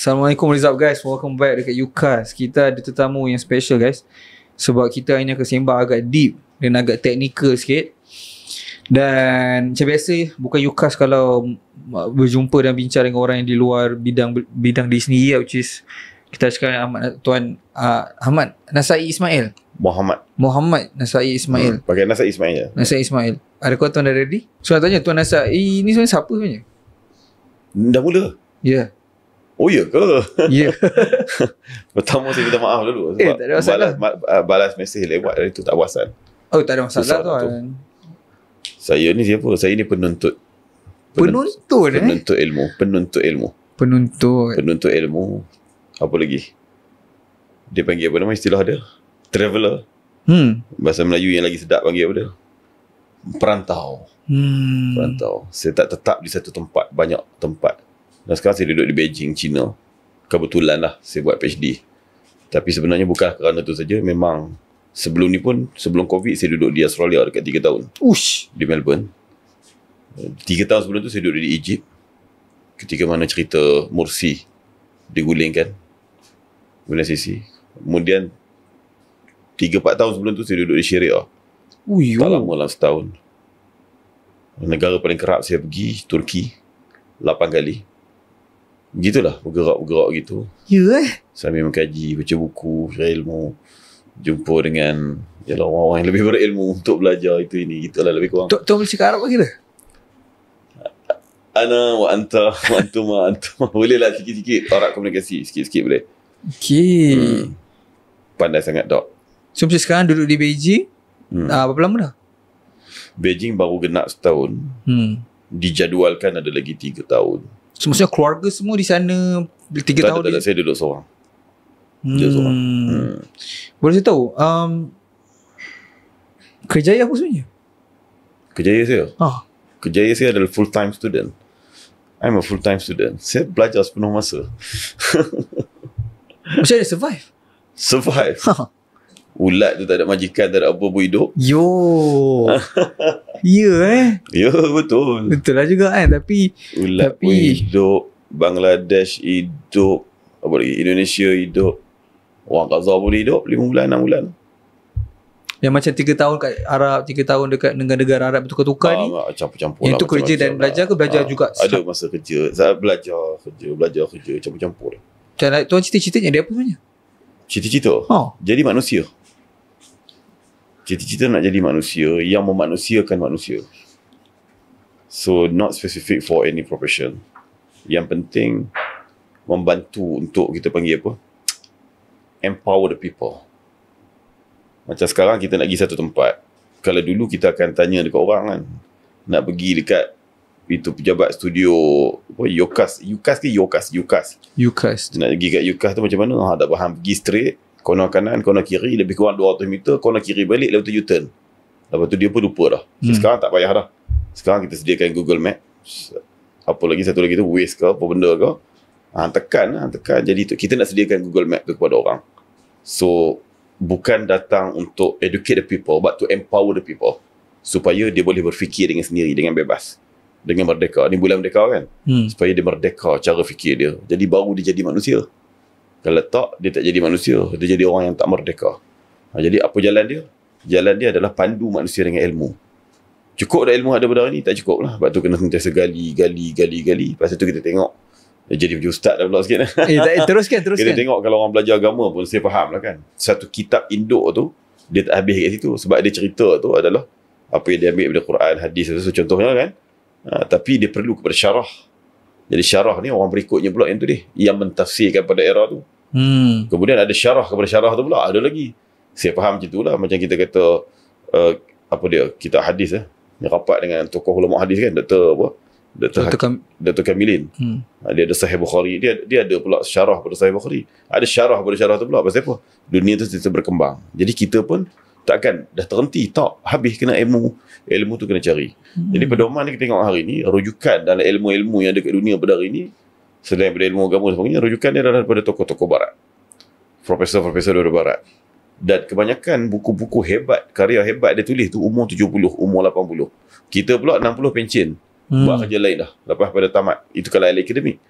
Assalamualaikum, what is up guys? Welcome back dekat UCAS. Kita ada tetamu yang special guys, sebab kita hari ni akan sembang agak deep dan agak technical sikit. Dan macam biasa, bukan UCAS kalau berjumpa dan bincang dengan orang yang di luar bidang di sendiri, which is kita cakap Tuan Ahmad Nasai Ismail. Muhammad Nasai Ismail. Pakai Nasai Ismail je. Nasai Ismail. Adakah tuan dah ready? So nak tanya Tuan Nasai ni sebenarnya siapa sebenarnya? Dah mula? Ya. Oh ya ke? Ya. Pertama saya minta maaf dulu sebab tak ada masalah. balas mesej lewat dari tu tak perasan. Oh, tak ada masalah Susah tuan. Saya ni siapa? Saya ni penuntut ilmu. Penuntut ilmu. Apa lagi? Dia panggil apa nama istilah dia? Traveller. Bahasa Melayu yang lagi sedap panggil apa dia? Perantau. Perantau. Saya tak tetap di satu tempat, banyak tempat. Dan sekarang saya duduk di Beijing, China. Kebetulan lah saya buat PhD. Tapi sebenarnya bukan kerana tu saja. Memang sebelum ni pun, sebelum COVID, saya duduk di Australia dekat 3 tahun. Di Melbourne. 3 tahun sebelum tu saya duduk di Egypt. Ketika mana cerita Morsi digulingkan. Guna sisi. Kemudian 3-4 tahun sebelum tu saya duduk di Syria. Tak lama lah, setahun. Negara paling kerap saya pergi Turki 8 kali. Begitulah, bergerak gitu. Sambil mengkaji, baca buku, share ilmu, jumpa dengan orang-orang yang lebih berilmu untuk belajar itu ini. Gitulah lebih kurang. Tuan boleh cakap Arab lagi lah? Ana wa anta wa antuma antum. Boleh lah sikit-sikit. Arab komunikasi sikit-sikit boleh. Okay. Pandai sangat dok. So macam sekarang duduk di Beijing. Berapa lama dah? Beijing baru genap setahun. Dijadualkan ada lagi 3 tahun. So maksudnya keluarga semua di sana 3 tahun? Tak, saya duduk seorang. Boleh saya tahu kerjaya apa sebenarnya? Kerjaya saya? Kerjaya saya adalah full time student. I'm a full time student. Saya belajar sepenuh masa. Macam mana survive? Ulat tu tak ada majikan, tak ada apa pun hidup. Ya betul. Betul lah juga kan. Ulat pun hidup, Bangladesh hidup, apa lagi, Indonesia hidup, orang Gaza pun hidup 5 bulan 6 bulan. Yang macam 3 tahun kat Arab, 3 tahun dekat negara Arab bertukar-tukar ni, campur-campur itu lah, kerja dan belajar ke belajar juga? Ada masa kerja. Saya belajar kerja campur-campur. Tuan cita-citanya dia apa sebenarnya? Cita-cita? Jadi manusia. Cita-cita nak jadi manusia yang memanusiakan manusia. So not specific for any profession. Yang penting membantu untuk kita panggil apa? Empower the people. Macam sekarang kita nak pergi satu tempat. Kalau dulu kita akan tanya dekat orang kan. Nak pergi dekat itu pejabat studio apa, UCAS. Nak pergi kat UCAS tu macam mana? Tak faham. Pergi straight, corner kanan, corner kiri, lebih kurang 200 meter, corner kiri balik, lepas tu U-turn. Lepas tu dia pun lupa dah. So, sekarang tak payah dah. Sekarang kita sediakan Google Maps. Apa lagi, satu lagi tu Waze ke, apa benda ke. Tekan. Jadi kita nak sediakan Google Maps tu kepada orang. So, bukan datang untuk educate the people, but to empower the people. Supaya dia boleh berfikir dengan sendiri, dengan bebas. Dengan merdeka. Ni bulan merdeka kan? Supaya dia merdeka cara fikir dia. Jadi baru dia jadi manusia. Kalau tak, dia tak jadi manusia. Dia jadi orang yang tak merdeka. Jadi apa jalan dia? Jalan dia adalah pandu manusia dengan ilmu. Cukup dah ilmu ada pada hari ni? Tak cukup lah. Sebab tu kena sentiasa gali. Lepas tu kita tengok. Jadi ustaz dah pula sikit. Teruskan. Kita tengok kalau orang belajar agama pun saya faham lah kan. Satu kitab induk tu, dia tak habis kat situ. Sebab dia cerita tu adalah apa yang dia ambil daripada Quran, hadis tu contohnya kan. Tapi dia perlu kepada syarah. Jadi syarah ni orang berikutnya pula yang tu dia, yang mentafsirkan pada era tu. Kemudian ada syarah kepada syarah tu pula, ada lagi. Saya faham macam tu lah. Macam kita kata kitab hadis ni rapat dengan tokoh ulama hadis kan, Dr. Kamilin. Dia ada Sahih Bukhari, dia ada pula syarah pada Sahih Bukhari. Ada syarah pada syarah tu pula. Pasal apa? Dunia tu terus berkembang. Jadi kita pun takkan dah terhenti, tak habis, kena ilmu tu kena cari. Jadi pedoman ni kita tengok hari ni, rujukan dalam ilmu-ilmu yang ada kat dunia pada hari ni, selain daripada ilmu agama sebagainya, rujukan dia adalah daripada tokoh-tokoh barat, profesor-profesor dari barat. Dan kebanyakan buku-buku hebat, karya hebat dia tulis tu umur 70, umur 80. Kita pula 60 pencen, buat kerja lain dah lepas pada tamat. Itu kalau ahli akademik.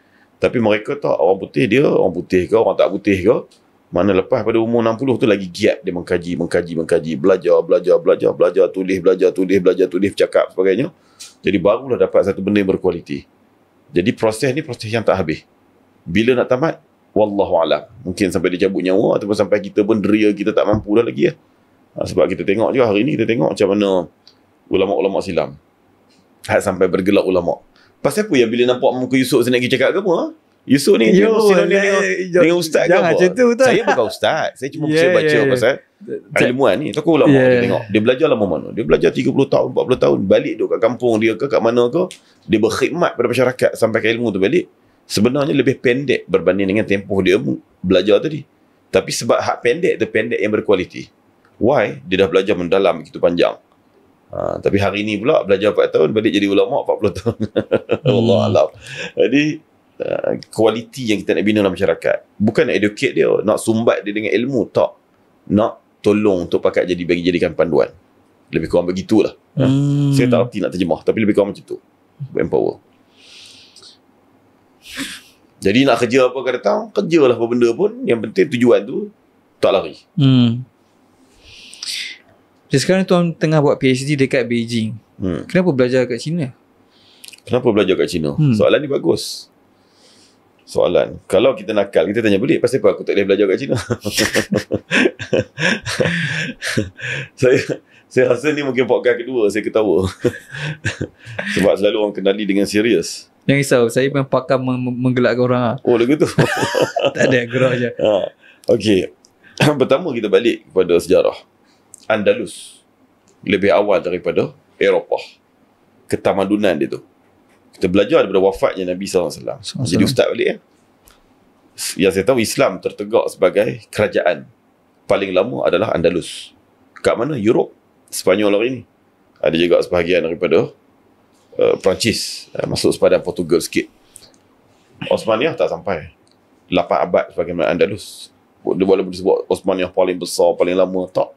Tapi mereka tak, orang putih dia, orang putih ke, orang tak putih ke, mana lepas pada umur 60 tu lagi giat dia mengkaji, belajar, tulis, cakap sebagainya. Jadi barulah dapat satu benda yang berkualiti. Jadi proses ni proses yang tak habis. Bila nak tamat, wallahualam. Mungkin sampai dia cabut nyawa ataupun sampai kita pun deria kita tak mampu dah lagi. Sebab kita tengok juga hari ni, kita tengok macam mana ulama-ulama silam sampai bergelak ulama. Pasal apa yang bila nampak muka Yusof saya nak pergi cakap ke apa? Yusof ni dengan ustaz ke apa? Saya bukan ustaz. Saya cuma baca pasal ilmuwan ni. Tokoh ulama dia tengok. Dia belajar lama mana? Dia belajar 30 tahun, 40 tahun. Balik duduk kat kampung dia ke kat mana ke. Dia berkhidmat pada masyarakat sampai ke ilmu tu balik. Sebenarnya lebih pendek berbanding dengan tempoh dia belajar tadi. Tapi sebab hak pendek tu pendek yang berkualiti. Why? Dia dah belajar mendalam begitu panjang. Tapi hari ni pula belajar 4 tahun balik jadi ulama 40 tahun. Allah alam. Jadi kualiti yang kita nak bina dalam masyarakat bukan nak educate dia, nak sumbat dia dengan ilmu, tak, nak tolong untuk pakat jadikan panduan. Lebih kurang begitulah. Saya tak erti nak terjemah, tapi lebih kurang macam tu. Empower. Jadi nak kerja apa akan datang, kerjalah apa benda pun, yang penting tujuan tu tak lari. Jadi sekarang tuan tengah buat PhD dekat Beijing. Kenapa belajar kat China? Kenapa belajar kat China? Soalan ni bagus. Soalan. Kalau kita nakal, kita tanya balik, pasal apa aku tak boleh belajar kat China? Saya rasa ni mungkin podcast kedua saya ketawa. Sebab selalu orang kenali dengan serius. Jangan risau, saya memang pakar menggelakkan orang. Oh, lagu tu. Tak ada, gerak je. Okey. Pertama kita balik kepada sejarah. Andalus lebih awal daripada Eropah. Ketamadunan dia tu. Kita belajar daripada wafatnya Nabi SAW. Jadi ustaz balik Yang saya tahu Islam tertegak sebagai kerajaan paling lama adalah Andalus. Kat mana? Europe, Spanyol hari ni. Ada juga sebahagian daripada Perancis, masuk sepadan Portugal sikit. Osmaniyah tak sampai 8 abad sebagaimana Andalus. Walaupun disebut Osmaniyah paling besar, paling lama, tak.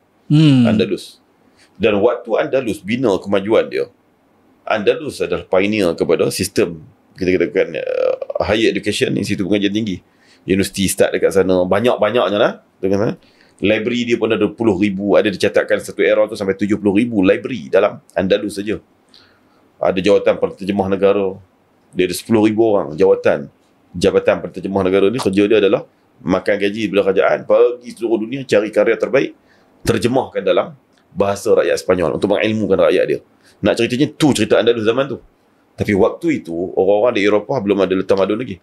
Andalus. Dan waktu Andalus bina kemajuan dia, Andalus adalah pioneer kepada sistem kita katakan higher education, institut pengajian tinggi. Universiti start dekat sana, banyak-banyaknya lah dekat sana. Library dia pun ada 10,000, ada dicatatkan satu era tu sampai 70,000 library dalam Andalus saja. Ada jawatan penterjemah negara, dia ada 10,000 orang jabatan penterjemah negara ni. Kerja dia adalah makan gaji bila kerajaan, pergi seluruh dunia cari karya terbaik, terjemahkan dalam bahasa rakyat Sepanyol untuk mengilmukan rakyat dia. Nak ceritanya tu cerita Andalus zaman tu. Tapi waktu itu orang-orang di Eropah belum ada tamadun lagi.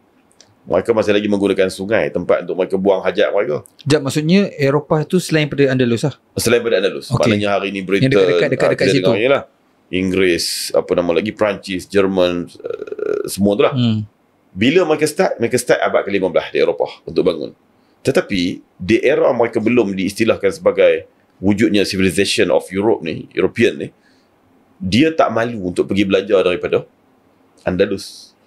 Mereka masih lagi menggunakan sungai tempat untuk mereka buang hajat mereka. Maksudnya Eropah tu selain pada Andalus lah? Selain pada Andalus. Maknanya hari ni Britain, dekat situ lah. Inggris, apa nama lagi, Perancis, Jerman, semua tu lah. Bila mereka start abad ke-15 di Eropah untuk bangun. Tetapi di era mereka belum diistilahkan sebagai wujudnya civilization of European ni, dia tak malu untuk pergi belajar daripada Andalus.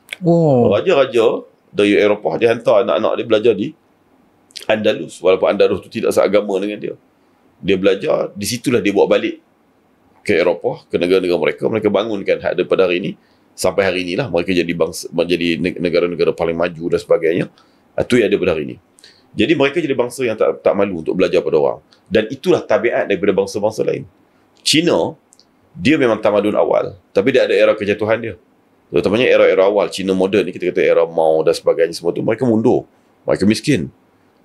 Raja-raja dari Eropah dia hantar anak-anak dia belajar di Andalus, walaupun Andalus tu tidak seagama dengan dia. Dia belajar, di situlah dia bawa balik ke Eropah, ke negara-negara mereka. Mereka bangunkan hak daripada hari ini sampai hari inilah mereka jadi negara-negara paling maju dan sebagainya. Itu yang ada pada hari ini. Jadi mereka jadi bangsa yang tak malu untuk belajar pada orang. Dan itulah tabiat daripada bangsa-bangsa lain. China, dia memang tamadun awal, tapi dia ada era kejatuhan dia. Terutamanya era-era awal China moden ni, kita kata era Mao dan sebagainya, semua tu mereka mundur. Mereka miskin.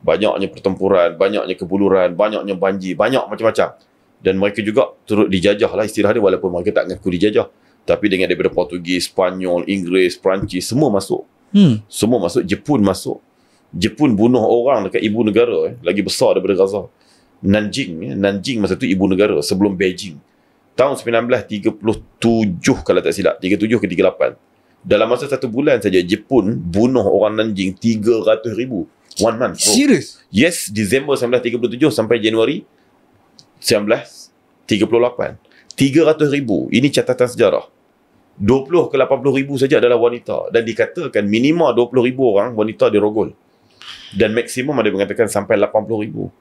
Banyaknya pertempuran, banyaknya kebuluran, banyaknya banjir, banyak macam-macam. Dan mereka juga turut dijajah lah istilah dia, walaupun mereka tak ngaku dijajah. Tapi dengan daripada Portugis, Spanyol, Inggeris, Perancis, semua masuk. Semua masuk. Jepun masuk. Jepun bunuh orang dekat ibu negara lagi besar daripada Gaza. Nanjing masa tu ibu negara sebelum Beijing. Tahun 1937 kalau tak silap, 37 ke 38. Dalam masa 1 bulan saja Jepun bunuh orang Nanjing 300,000. 1 month. Serius? Yes, Disember 1937 sampai Januari 1938. 300,000. Ini catatan sejarah. 20 ke 80,000 saja adalah wanita, dan dikatakan minima 20,000 orang wanita dirogol. Dan maksimum ada mengatakan sampai 80,000.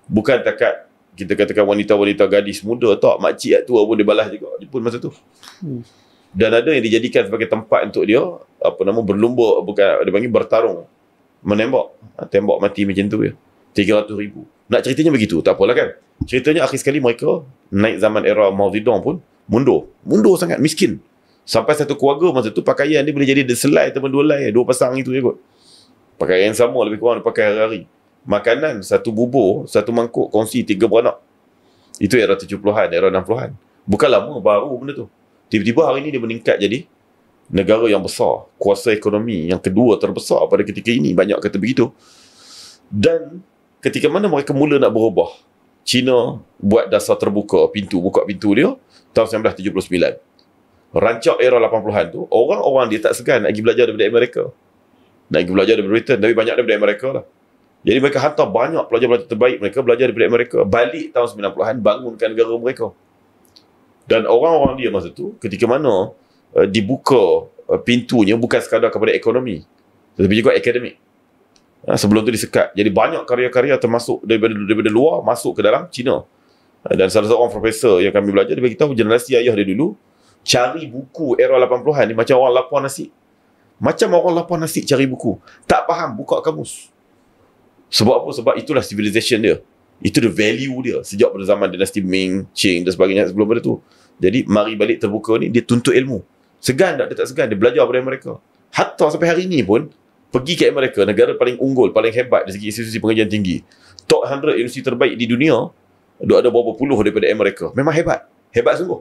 Bukan takat kita katakan wanita-wanita gadis muda, tak, makcik tua pun dia balas juga Jepun masa tu. Dan ada yang dijadikan sebagai tempat untuk dia berlumba, bukan, dia panggil bertarung, menembak, tembak mati macam tu ya. 300,000. Nak ceritanya begitu, tak apalah kan. Ceritanya akhir sekali mereka naik zaman era Mao Zedong pun mundur sangat, miskin. Sampai satu keluarga masa tu pakaian dia boleh jadi selai ataupun 2 helai, 2 pasang itu je kot. Pakaian yang sama lebih kurang dia pakai hari-hari. Makanan satu bubur, satu mangkuk kongsi 3 beranak. Itu era 70-an, era 60-an. Bukan lama, baru benda tu. Tiba-tiba hari ni dia meningkat jadi negara yang besar, kuasa ekonomi yang kedua terbesar pada ketika ini, banyak kata begitu. Dan ketika mana mereka mula nak berubah, China buat dasar terbuka, buka pintu dia tahun 1979. Rancak era 80-an tu, orang-orang dia tak segan nak pergi belajar daripada Amerika, nak pergi belajar daripada Britain, tapi banyak daripada Amerika lah. Jadi mereka hantar banyak pelajar-pelajar terbaik mereka belajar daripada Amerika, balik tahun 90-an, bangunkan negara mereka. Dan orang-orang dia masa tu, ketika mana dibuka pintunya bukan sekadar kepada ekonomi, tetapi juga akademik. Sebelum tu disekat. Jadi banyak karya-karya termasuk daripada luar masuk ke dalam China. Dan salah seorang profesor yang kami belajar, dia beritahu generasi ayah dia dulu cari buku era 80-an ni macam orang lapar nasi. Macam orang lapar nasi cari buku. Tak faham, buka kamus. Sebab apa? Sebab itulah civilization dia. Itu the value dia sejak pada zaman dinasti Ming, Qing dan sebagainya sebelum pada tu. Jadi mari balik terbuka ni, dia tuntut ilmu. Segan tak? Dia tak segan. Dia belajar daripada mereka. Hatta sampai hari ni pun, pergi ke Amerika, negara paling unggul, paling hebat dari segi institusi pengajian tinggi. Top 100 universiti terbaik di dunia, ada berapa puluh daripada Amerika. Memang hebat. Hebat sungguh.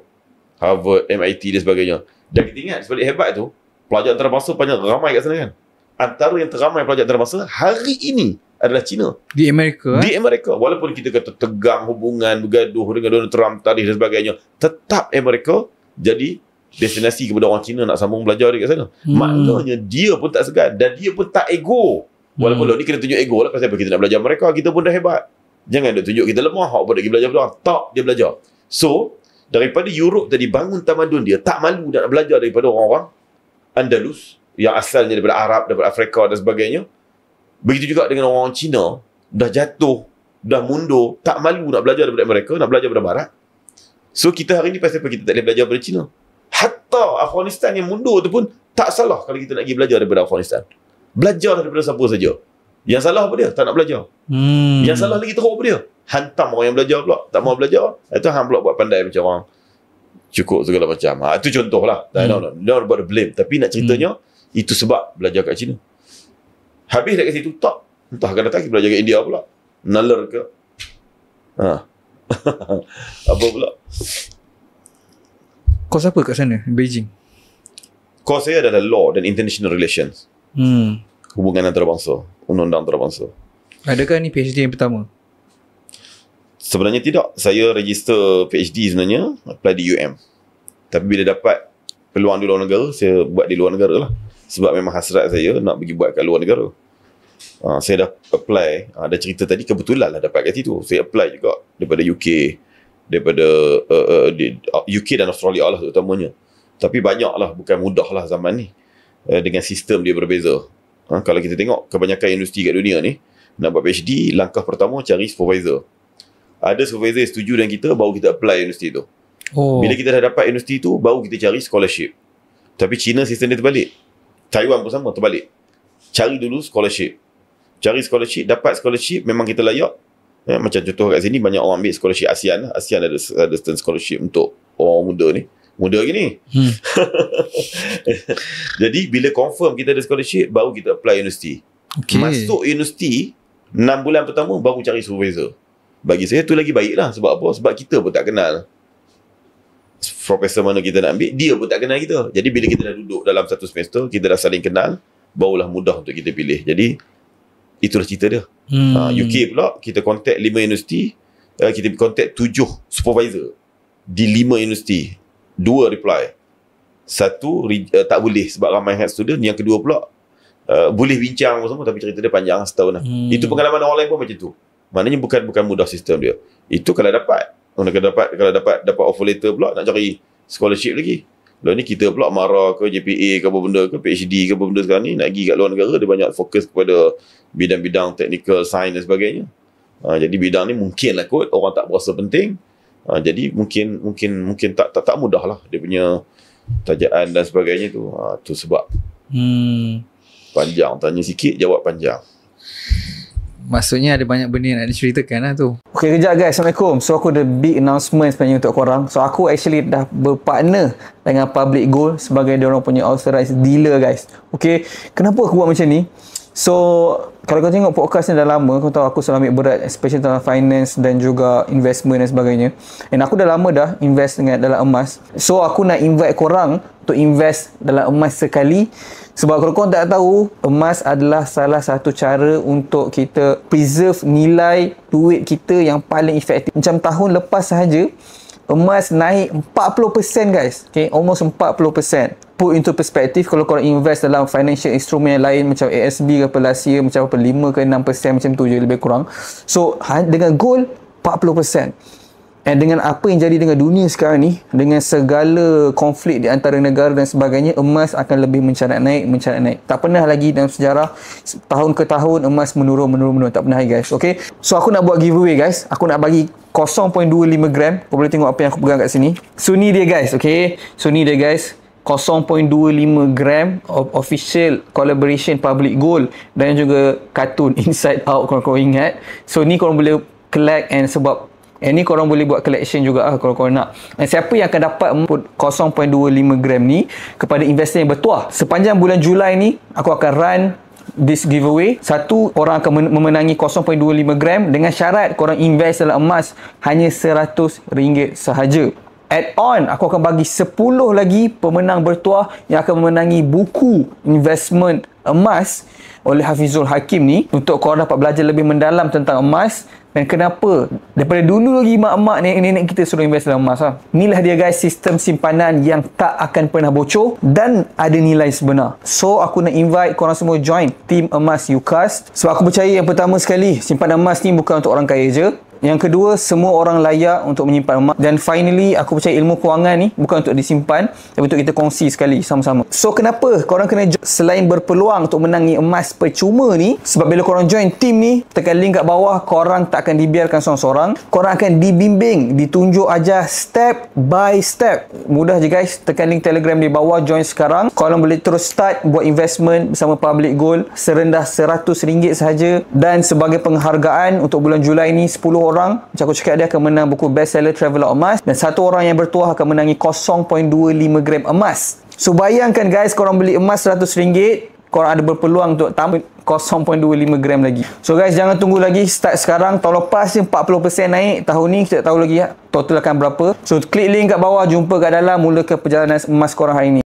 Harvard, MIT dan sebagainya. Dan kita ingat, sebalik hebat tu, pelajar antarabangsa banyak ramai kat sana kan. Antara yang teramai pelajar antarabangsa hari ini adalah China. Di Amerika. Di Amerika. Walaupun kita kata tegang hubungan, bergaduh dengan Donald Trump, tarikh dan sebagainya, tetap Amerika jadi destinasi kepada orang Cina nak sambung belajar dekat sana. Maknanya dia pun tak segan dan dia pun tak ego. Walaupun ni kena tunjuk ego lah, pasal apa kita nak belajar mereka, kita pun dah hebat. Jangan dia tunjuk kita lemah, awak pun nak pergi belajar orang. Tak, dia belajar. So, daripada Europe tadi bangun tamadun dia, tak malu nak belajar daripada orang-orang Andalus yang asalnya daripada Arab, daripada Afrika dan sebagainya. Begitu juga dengan orang Cina, dah jatuh, dah mundur, tak malu nak belajar daripada mereka, nak belajar daripada Barat. So, kita hari ni pasal apa kita tak boleh belajar daripada Cina? Hatta Afghanistan yang mundur tu pun tak salah kalau kita nak pergi belajar daripada Afghanistan. Belajar daripada siapa saja. Yang salah apa dia? Tak nak belajar. Yang salah lagi teruk apa dia? Hantam orang yang belajar pula. Tak mau belajar. Itu hang pula buat pandai macam orang cukup segala macam. Itu contoh lah. Not about the blame. Tapi nak ceritanya, itu sebab belajar kat China. Habis dekat situ, tak. Entah akan datang belajar kat India pula. Nalar ke? Apa pula? Kos apa kat sana, Beijing? Kos saya adalah Law dan International Relations. Hubungan antarabangsa, undang-undang antarabangsa. Adakah ni PhD yang pertama? Sebenarnya tidak. Saya register PhD sebenarnya apply di UM. Tapi bila dapat peluang di luar negara, saya buat di luar negara lah. Sebab memang hasrat saya nak pergi buat kat luar negara. Saya dah apply. Ada cerita tadi, kebetulan lah dapat kat situ. Saya apply juga daripada UK, daripada UK dan Australia lah terutamanya. Tapi banyak lah, bukan mudah lah zaman ni. Dengan sistem dia berbeza. Kalau kita tengok kebanyakan universiti kat dunia ni, nak buat PhD, langkah pertama cari supervisor. Ada supervisor yang setuju dengan kita, baru kita apply universiti tu. Bila kita dah dapat universiti tu, baru kita cari scholarship. Tapi China sistem dia terbalik. Taiwan pun sama, terbalik. Cari dulu scholarship. Cari scholarship, dapat scholarship, memang kita layak. Macam contoh kat sini, banyak orang ambil scholarship ASEAN lah. ASEAN ada certain scholarship untuk orang muda ni. Muda lagi ni. Jadi bila confirm kita ada scholarship, baru kita apply universiti. Masuk universiti 6 bulan pertama baru cari supervisor. Bagi saya tu lagi baik lah. Sebab apa? Sebab kita pun tak kenal profesor mana kita nak ambil, dia pun tak kenal kita. Jadi bila kita dah duduk dalam satu semester, kita dah saling kenal, barulah mudah untuk kita pilih. Jadi itulah cerita dia. UK pula kita contact 5 universiti, kita contact 7 supervisor di 5 universiti. 2 reply, 1 tak boleh sebab ramai high student. Yang kedua pula boleh bincang semua, tapi cerita dia panjang setahun lah. Itu pengalaman orang lain pun macam tu. Maknanya bukan mudah sistem dia. Itu kalau dapat offer letter pula nak cari scholarship lagi. Lalu ni kita pula marah ke JPA ke apa benda ke PhD ke apa benda sekarang ni, nak pergi kat luar negara, dia banyak fokus kepada bidang-bidang technical, science dan sebagainya. Jadi bidang ni mungkin lah kot orang tak berasa penting. Jadi mungkin tak mudah lah dia punya tajaan dan sebagainya tu. Tu sebab. Panjang, tanya sikit, jawab panjang. Maksudnya ada banyak benda yang nak diceritakan lah tu. Okay, kejap guys. Assalamualaikum. So, aku ada big announcement sebenarnya untuk korang. So, aku actually dah berpartner dengan Public Gold sebagai diorang punya authorized dealer guys. Okay, kenapa aku buat macam ni? So, kalau kau tengok podcast ni dah lama, kau tahu aku selalu ambil berat, especially tentang finance dan juga investment dan sebagainya. And aku dah lama dah invest dalam emas. So, aku nak invite korang untuk invest dalam emas sekali. Sebab kalau korang tak tahu, emas adalah salah satu cara untuk kita preserve nilai duit kita yang paling efektif. Macam tahun lepas sahaja, emas naik 40% guys. Okay, almost 40%. Put into perspective, kalau korang invest dalam financial instrument yang lain macam ASB ke Pelasia, macam apa 5 ke 6% macam tu je lebih kurang. So, dengan gold 40%. And dengan apa yang jadi dengan dunia sekarang ni, dengan segala konflik di antara negara dan sebagainya, emas akan lebih mencarat naik. Tak pernah lagi dalam sejarah tahun ke tahun emas menurun. Tak pernah lagi guys. Okay, so aku nak buat giveaway guys. Aku nak bagi 0.25 gram. Kau boleh tengok apa yang aku pegang kat sini. So ni dia guys. Okay, so ni dia guys, 0.25 gram of official collaboration Public Gold dan juga kartun Inside Out, korang ingat. So ni korang boleh collect, and sebab ni korang boleh buat collection juga kalau korang nak. Dan siapa yang akan dapat 0.25 gram ni kepada investor yang bertuah, sepanjang bulan Julai ni aku akan run this giveaway. Satu orang akan memenangi 0.25 gram dengan syarat korang invest dalam emas hanya RM100 sahaja. Add on, aku akan bagi 10 lagi pemenang bertuah yang akan memenangi buku investment emas oleh Hafizul Hakim ni, untuk korang dapat belajar lebih mendalam tentang emas dan kenapa daripada dulu lagi mak-mak nenek-nenek kita suruh invest dalam emas lah. Inilah dia guys, sistem simpanan yang tak akan pernah bocor dan ada nilai sebenar. So aku nak invite korang semua join Team Emas UCAS, sebab aku percaya yang pertama sekali, simpanan emas ni bukan untuk orang kaya je. Yang kedua, semua orang layak untuk menyimpan emas. Dan finally, aku percaya ilmu kewangan ni bukan untuk disimpan, tapi untuk kita kongsi sekali sama-sama. So, kenapa korang kena selain berpeluang untuk menangi emas percuma ni? Sebab bila korang join team ni, tekan link kat bawah, korang tak akan dibiarkan seorang-seorang. Korang akan dibimbing, ditunjuk ajar step by step. Mudah je guys, tekan link Telegram di bawah, join sekarang. Korang boleh terus start buat investment bersama Public Gold serendah RM100 sahaja. Dan sebagai penghargaan untuk bulan Julai ni, 10 orang, macam aku cakap, dia akan menang buku bestseller Traveller Emas, dan satu orang yang bertuah akan menangi 0.25 gram emas. So bayangkan guys, korang beli emas RM100, korang ada berpeluang untuk tambah 0.25 gram lagi. So guys, jangan tunggu lagi, start sekarang. Tahun lepas je 40% naik, tahun ni kita tak tahu lagi total akan berapa. So klik link kat bawah, jumpa kat dalam, mulakan perjalanan emas korang hari ni.